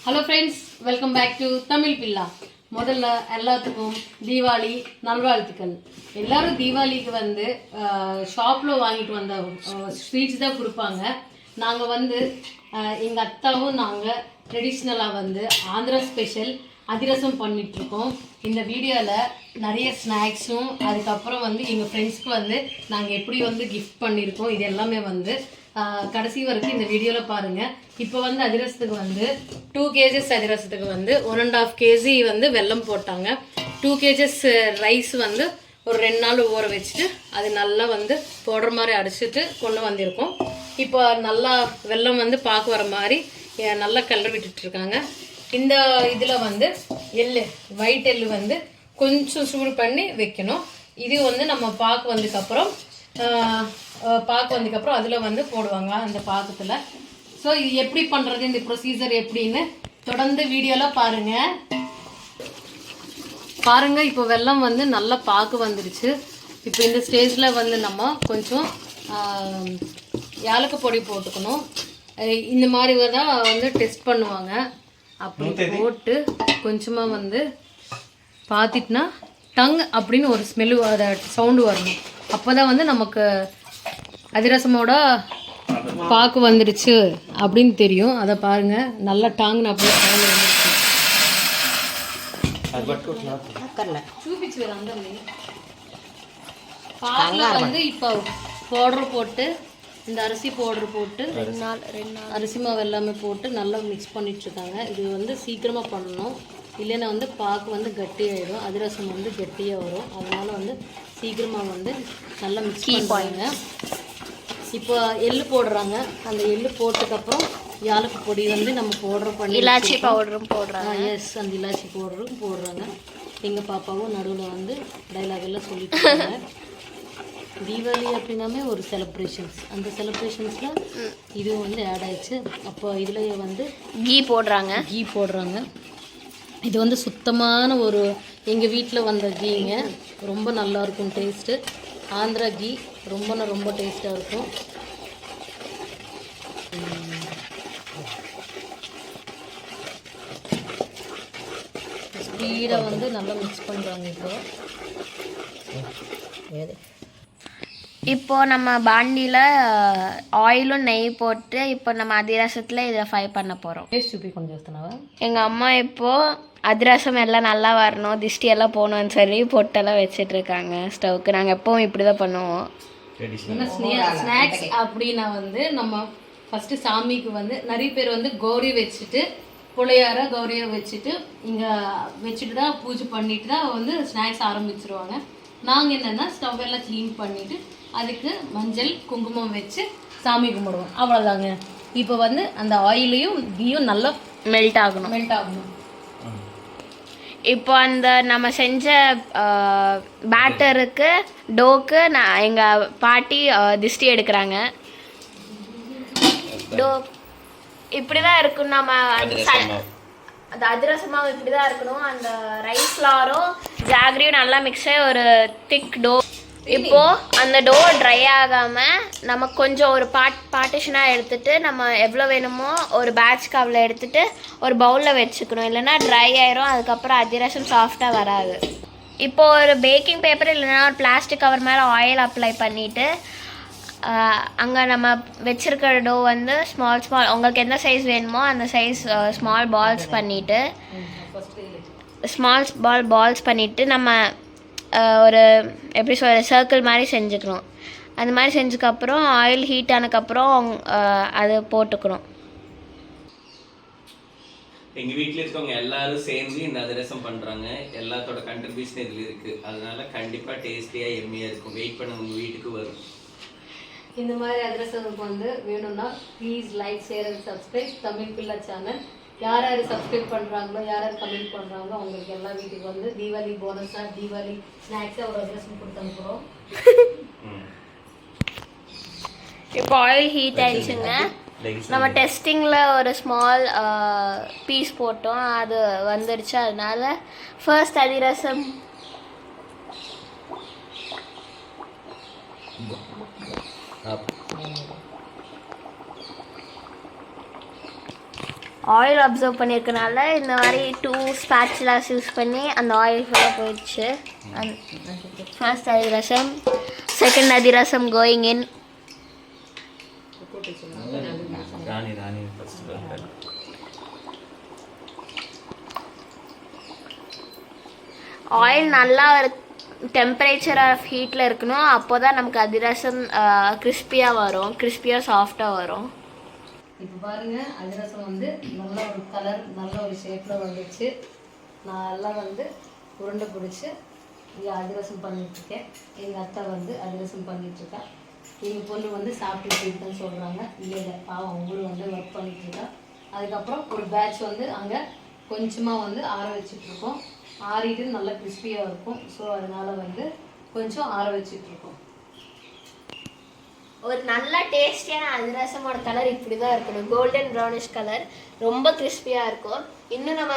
Hello friends, welcome back to Tamil Pilla. முதல்ல எல்லாத்துக்கும் தீபாவளி நல்வாழ்த்துக்கள். எல்லாரும் தீபாவளிக்கு வந்து ஷாப்பில் வாங்கிட்டு வந்த ஸ்வீட்ஸ் தான் கொடுப்பாங்க. நாங்கள் வந்து எங்கள் அத்தாவும் நாங்கள் ட்ரெடிஷ்னலாக வந்து ஆந்திரா ஸ்பெஷல் அதிரசம் பண்ணிகிட்ருக்கோம். இந்த வீடியோவில் நிறைய ஸ்நாக்ஸும் அதுக்கப்புறம் வந்து எங்கள் ஃப்ரெண்ட்ஸ்க்கு வந்து நாங்கள் எப்படி வந்து கிஃப்ட் பண்ணியிருக்கோம் இது எல்லாமே வந்து கடைசி வரைக்கும் இந்த வீடியோவில் பாருங்கள். இப்போ வந்து அதிரசத்துக்கு வந்து 2 kgs அதிரசத்துக்கு வந்து 1.5 kg வந்து வெல்லம் போட்டாங்க. 2 kgs ரைஸ் வந்து ஒரு 2 நாள் ஊற வச்சுட்டு அது நல்லா வந்து போடுற மாதிரி அடிச்சுட்டு கொண்டு வந்திருக்கோம். இப்போ நல்லா வெல்லம் வந்து பார்க்க வர மாதிரி நல்லா கிளறி விட்டுட்ருக்காங்க. இந்த இதில் வந்து எள்ளு ஒயிட் எள்ளு வந்து கொஞ்சம் சூடு பண்ணி வைக்கணும். இது வந்து நம்ம பாக்கு வந்ததுக்கப்புறம் அதில் வந்து போடுவாங்க அந்த பாக்கத்தில். ஸோ இது எப்படி பண்ணுறது, இந்த ப்ரொசீஜர் எப்படின்னு தொடர்ந்து வீடியோவில் பாருங்கள். இப்போ வெல்லம் வந்து நல்லா பாக்கு வந்துடுச்சு. இப்போ இந்த ஸ்டேஜில் வந்து நம்ம கொஞ்சம் ஏலக்காய் பொடி போட்டுக்கணும். இந்த மாதிரி தான் வந்து டெஸ்ட் பண்ணுவாங்க. அப்படி போட்டு கொஞ்சமாக வந்து பார்த்துட்டுனா டங் அப்படின்னு ஒரு ஸ்மெல்லு சவுண்டு வரணும். அப்போ தான் வந்து நமக்கு அதிரசமோட பாக்கு வந்துடுச்சு அப்படின்னு தெரியும். அதை பாருங்கள், நல்லா டாங்குன்னு அப்படியே சவுண்டு வந்துடுச்சு. చూపించు అందరినీ. பாக்கில் வந்து இப்போ பவுடர் போட்டு இந்த அரிசி பவுடர் போட்டு 2 நாள் அரிசி மாவு எல்லாமே போட்டு நல்லா மிக்ஸ் பண்ணிட்டுருக்காங்க. இது வந்து சீக்கிரமாக பண்ணணும், இல்லைன்னா வந்து பாக்கு வந்து கட்டியாகிடும், அதிரசம் வந்து கட்டியாக வரும். அதனால் வந்து சீக்கிரமாக வந்து நல்லா மிக்ஸ் பண்ணுவாங்க. இப்போ எள்ளு போடுறாங்க. அந்த எள்ளு போட்டதுக்கப்புறம் ஏலக்காய் பொடி வந்து நம்ம பண்ணி இலாச்சி பவுடரும் போடுறாங்க. எஸ், அந்த இலாச்சி பவுடரும் போடுறாங்க. எங்கள் பாப்பாவும் நடுவில் வந்து டைலாக் எல்லாம் சொல்லிட்டு இருக்காங்க. தீபாவளி அப்படின்னாமே ஒரு செலிப்ரேஷன்ஸ், அந்த செலிப்ரேஷன்ஸில் இதுவும் வந்து ஆட் ஆயிடுச்சு. அப்போ இதுலேயே வந்து கீ போடுறாங்க. இது வந்து சுத்தமான ஒரு எங்கள் வீட்டில் வந்த கீங்க, ரொம்ப நல்லாயிருக்கும் டேஸ்ட்டு. ஆந்திரா கீ ரொம்ப டேஸ்ட்டாக இருக்கும். ஸ்பீடாக வந்து நல்லா மிக்ஸ் பண்ணுறாங்க. இப்போ நம்ம பாண்டியில் ஆயிலும் நெய் போட்டு இப்போ நம்ம அதிரசத்தில் இதை ஃப்ரை பண்ண போகிறோம். டேஸ்ட் చూపి కొంచెం చేస్తున్నావా? எங்கள் அம்மா இப்போது அதிரசம் எல்லாம் நல்லா வரணும், திஷ்டி எல்லாம் போகணும்னு சொல்லி பொட்டெல்லாம் வச்சிட்ருக்காங்க ஸ்டவ்க்கு. நாங்கள் எப்பவும் இப்படி தான் பண்ணுவோம். ஸ்நாக்ஸ் அப்படின்னா வந்து நம்ம ஃபஸ்ட்டு சாமிக்கு வந்து நிறைய பேர் வந்து கௌரி வச்சுட்டு புளையார கௌரியை வச்சுட்டு இங்கே வச்சுட்டு தான் பூஜை பண்ணிட்டு தான் வந்து ஸ்நாக்ஸ் ஆரம்பிச்சிருவாங்க. நாங்கள் என்னென்னா ஸ்டவ் எல்லாம் க்ளீன் பண்ணிவிட்டு அதுக்கு மஞ்சள் குங்குமம் வச்சு சாமி கும்பிடுவோம், அவ்வளோதாங்க. இப்போ வந்து அந்த ஆயிலையும் கீயும் நல்லா மெல்ட் ஆகணும். இப்போ அந்த நம்ம செஞ்ச பேட்டருக்கு டோக்கு எங்கள் பாட்டி திஷ்டி எடுக்கிறாங்க. டோ இப்படி தான் இருக்கும். நம்ம அந்த அதிரசமாக இப்படி தான் இருக்கணும். அந்த ரைஸ் ஃப்ளாரும் ஜாகரியும் நல்லா மிக்ஸ் ஆகி ஒரு திக் டோ. இப்போது அந்த டோ ட்ரை ஆகாமல் நம்ம கொஞ்சம் ஒரு பார்ட்டிஷனாக எடுத்துகிட்டு நம்ம எவ்வளோ வேணுமோ ஒரு பேட்ச்க்கு அவ்வளோ எடுத்துகிட்டு ஒரு பவுலில் வச்சுக்கணும், இல்லைன்னா ட்ரை ஆயிரும். அதுக்கப்புறம் அதிரசம் சாஃப்டாக வராது. இப்போது ஒரு பேக்கிங் பேப்பர் இல்லைன்னா ஒரு பிளாஸ்டிக் கவர் மேலே ஆயில் அப்ளை பண்ணிவிட்டு அங்கே நம்ம வச்சுருக்கிற டோ வந்து ஸ்மால் உங்களுக்கு எந்த சைஸ் வேணுமோ அந்த சைஸ் ஸ்மால் பால்ஸ் பண்ணிவிட்டு நம்ம ஒரு எப்படி சொல்கிற சர்க்கிள் மாதிரி செஞ்சுக்கணும். அந்த மாதிரி செஞ்சதுக்கப்புறம் ஆயில் ஹீட் ஆனதுக்கப்புறம் அது போட்டுக்கணும். எங்கள் வீட்டில் இருக்கவங்க எல்லாரும் சேர்ந்து இந்த அதிரசம் பண்ணுறாங்க. எல்லாத்தோட கண்ட்ரிபியூஷன் இதில் இருக்குது. அதனால கண்டிப்பாக டேஸ்டியாக எம்மியாக இருக்கும். வெயிட் பண்ண உங்கள் வீட்டுக்கு வரும். இந்த மாதிரி அதிரசத்துக்கு வந்து வேணும்னா please like, share and subscribe Tamil Billa channel. யார் சப்ஸ்கிரைப் பண்ணுறாங்களோ, யார் கமெண்ட் பண்ணுறாங்களோ அவங்களுக்கு எல்லா வீட்டுக்கு வந்து தீபாவளி போனஸாக தீபாவளி ஸ்நாக்ஸாக ஒரு அதிரசம் கொடுத்து அனுப்புகிறோம். இப்போ ஆயில் ஹீட் ஆயிடுச்சுங்க. நம்ம டெஸ்டிங்கில் ஒரு ஸ்மால் பீஸ் போட்டோம், அது வந்துடுச்சு. அதனால ஃபர்ஸ்ட் அதிரசம் ஆயில் அப்சர்வ் பண்ணியிருக்கனால இந்த மாதிரி 2 ஸ்பேச்சுலாஸ் யூஸ் பண்ணி அந்த ஆயில் ஃபுல்லாக போயிடுச்சு. First adhirasam, second adhirasam going in. Oil நல்லா ஒரு டெம்பரேச்சர் ஆஃப் ஹீட்டில் இருக்கணும். அப்போ தான் நமக்கு அதிரசம் கிறிஸ்பியாக வரும், கிறிஸ்பியாக சாஃப்டாக வரும். இப்போ பாருங்க அதிரசம் வந்து நல்ல ஒரு கலர், நல்ல ஒரு ஷேப்பில் வந்துச்சு. நல்லா வந்து உருண்டை பிடிச்சி இங்கே அதிரசம் பண்ணிட்டுருக்கேன். எங்கள் அத்தை வந்து அதிரசம் பண்ணிகிட்ருக்கா. எங்கள் பொண்ணு வந்து சாப்பிட்டு இருக்குன்னு சொல்கிறாங்க. இல்லை பாவம் அவங்களும் வந்து ஒர்க் பண்ணிகிட்ருக்கா. அதுக்கப்புறம் ஒரு பேட்ச் வந்து அங்கே கொஞ்சமாக வந்து ஆற வச்சிட்ருக்கோம். ஆறிட்டு நல்லா கிறிஸ்பியாக இருக்கும். ஸோ அதனால் வந்து கொஞ்சம் ஆற வச்சிட்ருக்கோம். ஒரு நல்ல டேஸ்டியான அதிரசமோட கலர் இப்படி தான் இருக்கணும், கோல்டன் ப்ரௌனிஷ் கலர். ரொம்ப கிறிஸ்பியாக இருக்கும். இன்னும் நம்ம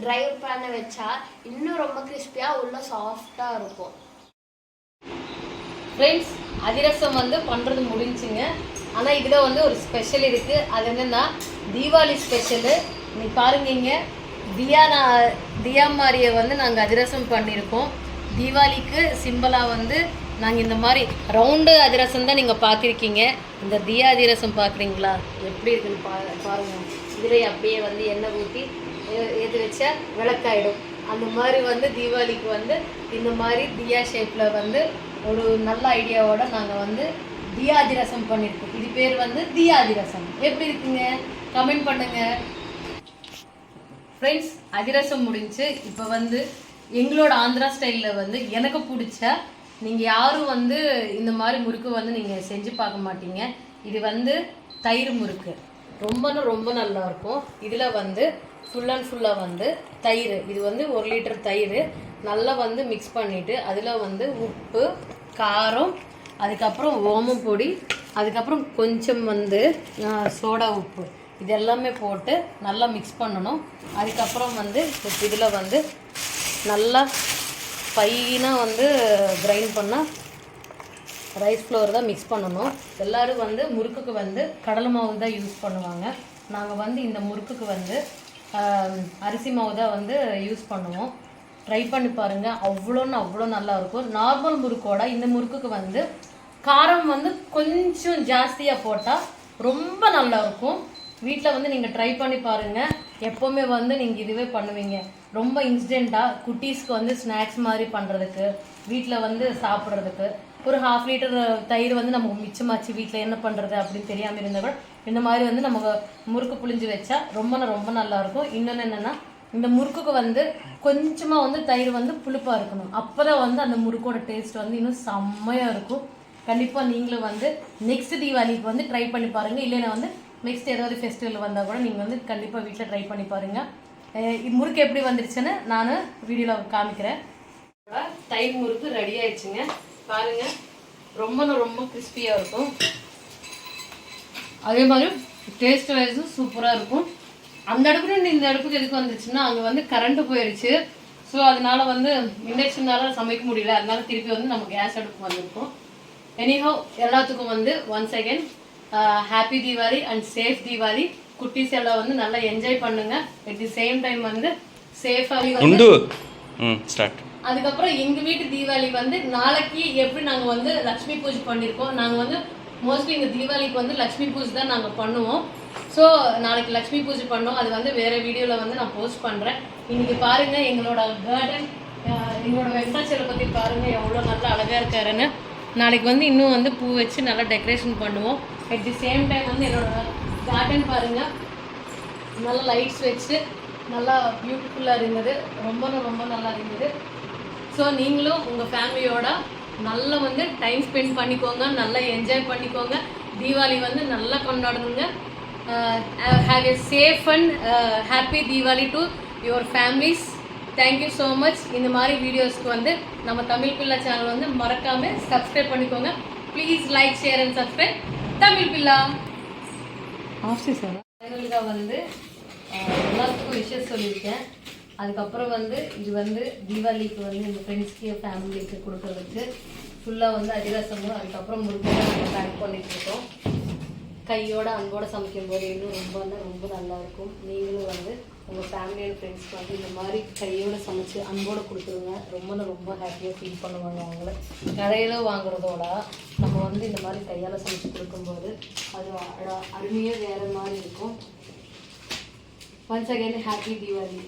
ட்ரை பண்ண வச்சா இன்னும் ரொம்ப கிறிஸ்பியாக உள்ள சாஃப்டாக இருக்கும். ஃப்ரெண்ட்ஸ், அதிரசம் வந்து பண்ணுறது முடிஞ்சுங்க. ஆனால் இதில் வந்து ஒரு ஸ்பெஷல் இருக்குது. அது என்னென்னா தீபாவளி ஸ்பெஷலு. நீ பாருங்க, இங்கே தியா மாதிரியை வந்து நாங்கள் அதிரசம் பண்ணியிருக்கோம். தீபாவளிக்கு சிம்பிளாக வந்து நாங்கள் இந்த மாதிரி ரவுண்டு அதிரசம் தான் நீங்கள் பார்த்துருக்கீங்க. இந்த தியா அதிரசம் பார்க்குறீங்களா எப்படி இருக்குன்னு பாருங்கள். இதில் அப்படியே வந்து எண்ணெய் ஊற்றி ஏற்றி வச்சா விளக்காயிடும். அந்த மாதிரி வந்து தீபாவளிக்கு வந்து இந்த மாதிரி தியா ஷேப்பில் வந்து ஒரு நல்ல ஐடியாவோட நாங்கள் வந்து தியா அதிரசம் பண்ணியிருக்கோம். இது பேர் வந்து தியா அதிரசம். எப்படி இருக்குங்க? கமெண்ட் பண்ணுங்கள். ஃப்ரெண்ட்ஸ், அதிரசம் முடிஞ்சு. இப்போ வந்து எங்களோட ஆந்திரா ஸ்டைலில் வந்து எனக்கு பிடிச்ச, நீங்கள் யாரும் வந்து இந்த மாதிரி முறுக்கு வந்து நீங்கள் செஞ்சு பார்க்க மாட்டீங்க. இது வந்து தயிர் முறுக்கு. ரொம்ப நல்லா இருக்கும். இதில் வந்து ஃபுல் அண்ட் ஃபுல்லாக வந்து தயிர். இது வந்து 1 லிட்டர் தயிர் நல்லா வந்து மிக்ஸ் பண்ணிவிட்டு அதில் வந்து உப்பு, காரம், அதுக்கப்புறம் ஓமம் பொடி, அதுக்கப்புறம் கொஞ்சம் வந்து சோடா உப்பு, இது எல்லாமே போட்டு நல்லா மிக்ஸ் பண்ணணும். அதுக்கப்புறம் வந்து இதில் வந்து நல்லா ஃபைனாக வந்து கிரைண்ட் பண்ணால் ரைஸ் ஃப்ளோர் தான் மிக்ஸ் பண்ணணும். எல்லோரும் வந்து முறுக்குக்கு வந்து கடலை மாவு தான் யூஸ் பண்ணுவாங்க. நாங்கள் வந்து இந்த முறுக்குக்கு வந்து அரிசி மாவு தான் வந்து யூஸ் பண்ணுவோம். ட்ரை பண்ணி பாருங்கள், அவ்வளோ நல்லாயிருக்கும். நார்மல் முறுக்கோட இந்த முறுக்குக்கு வந்து காரம் வந்து கொஞ்சம் ஜாஸ்தியாக போட்டால் ரொம்ப நல்லாயிருக்கும். வீட்டில் வந்து நீங்கள் ட்ரை பண்ணி பாருங்கள். எப்போவுமே வந்து நீங்கள் இதுவே பண்ணுவீங்க. ரொம்ப இன்ஸ்டண்ட்டாக குட்டீஸ்க்கு வந்து ஸ்நாக்ஸ் மாதிரி பண்ணுறதுக்கு, வீட்டில் வந்து சாப்பிட்றதுக்கு. ஒரு 1/2 லிட்டர் தயிர் வந்து நமக்கு மிச்சமாச்சு, வீட்டில் என்ன பண்ணுறது அப்படின்னு தெரியாமல் இருந்தால் கூட இந்த மாதிரி வந்து நமக்கு முறுக்கு புளிஞ்சு வச்சா ரொம்ப நல்லாயிருக்கும். இன்னொன்று என்னென்னா, இந்த முறுக்குக்கு வந்து கொஞ்சமாக வந்து தயிர் வந்து புளிப்பாக இருக்கணும். அப்போ தான் வந்து அந்த முறுக்கோட டேஸ்ட் வந்து இன்னும் செம்மையாக இருக்கும். கண்டிப்பாக நீங்களும் வந்து நெக்ஸ்ட் தீபாவளிக்கு வந்து ட்ரை பண்ணி பாருங்கள். இல்லைன்னா வந்து நெக்ஸ்ட் ஏதாவது ஃபெஸ்டிவல் வந்தால் கூட நீங்கள் வந்து கண்டிப்பாக வீட்டில் ட்ரை பண்ணி பாருங்கள். முறுக்கு எப்படி வந்துருச்சுன்னு நான் வீடியோவில் காமிக்கிறேன். தயிர் முறுக்கு ரெடி ஆயிடுச்சுங்க. பாருங்கள், ரொம்ப கிறிஸ்பியாக இருக்கும். அதே மாதிரி டேஸ்ட் வைஸும் சூப்பராக இருக்கும். அந்த அடுப்புல இந்த அடுப்புக்கு எதுக்கு வந்துருச்சுன்னா, அங்கே வந்து கரண்ட்டு போயிடுச்சு. ஸோ அதனால வந்து இண்டக்ஷனால சமைக்க முடியல. அதனால திருப்பி வந்து நம்ம கேஸ் அடுப்பு வந்திருக்கோம். எனிஹவ், எல்லாத்துக்கும் வந்து once again happy Deepavali and safe Deepavali. குட்டீஸ் எல்லாம் வந்து நல்லா என்ஜாய் பண்ணுங்க. அட் தி சேம் டைம் வந்து சேஃபாக வந்து ஸ்டார்ட். அதுக்கப்புறம் எங்கள் வீட்டு தீபாவளி வந்து நாளைக்கு எப்படி நாங்கள் வந்து லக்ஷ்மி பூஜை பண்ணியிருக்கோம். நாங்கள் வந்து மோஸ்ட்லி இந்த தீபாவளிக்கு வந்து லக்ஷ்மி பூஜை தான் நாங்கள் பண்ணுவோம். ஸோ நாளைக்கு லக்ஷ்மி பூஜை பண்ணோம். அது வந்து வேறு வீடியோவில் வந்து நான் போஸ்ட் பண்ணுறேன். இன்றைக்கி பாருங்கள் எங்களோட கார்டன், எங்களோட வெங்கடாச்சலை பற்றி பாருங்கள் எவ்வளோ நல்லா அழகாக இருக்காருன்னு. நாளைக்கு வந்து இன்னும் வந்து பூ வச்சு நல்லா டெக்கரேஷன் பண்ணுவோம். அட் தி சேம் டைம் வந்து என்னோடய கார்டன் பாருங்கள், நல்லா லைட்ஸ் வச்சு நல்லா பியூட்டிஃபுல்லாக இருந்தது. ரொம்ப நல்லா இருந்தது. ஸோ நீங்களும் உங்கள் ஃபேமிலியோட நல்லா வந்து டைம் ஸ்பெண்ட் பண்ணிக்கோங்க, நல்லா என்ஜாய் பண்ணிக்கோங்க. தீபாவளி வந்து நல்லா கொண்டாடணுங்க. Have a safe and happy Deepavali to your families. Thank you so much. இந்த மாதிரி வீடியோஸ்க்கு வந்து நம்ம தமிழ் பிள்ளா சேனல் வந்து மறக்காமல் சப்ஸ்கிரைப் பண்ணிக்கோங்க. Please like, share and subscribe Tamil Pilla. ஃபைனலுக்காக வந்து எல்லாத்துக்கும் விஷயம் சொல்லியிருக்கேன். அதுக்கப்புறம் வந்து இது வந்து தீபாவளிக்கு வந்து எங்கள் ஃப்ரெண்ட்ஸ்க்கு, ஃபேமிலிக்கு கொடுக்குறதுக்கு ஃபுல்லாக வந்து அதிரசமும் அதுக்கப்புறம் முறுக்கு நம்ம பேக் பண்ணிகிட்ருக்கோம். கையோட அன்போட சமைக்கும் போது இன்னும் ரொம்ப நல்லா இருக்கும். நீங்களும் வந்து உங்கள் ஃபேமிலி அண்ட் ஃப்ரெண்ட்ஸ்க்கு வந்து இந்த மாதிரி கையோட சமைச்சு அன்போடு கொடுத்துருங்க. ரொம்ப ஹாப்பியாக ஃபீல் பண்ணுவாங்க. அவங்கள கடையில் வாங்குறதோட நம்ம வந்து இந்த மாதிரி கையால் சமைச்சு கொடுக்கும்போது அது அருமையாக வேறு மாதிரி இருக்கும். Once again happy Deepavali.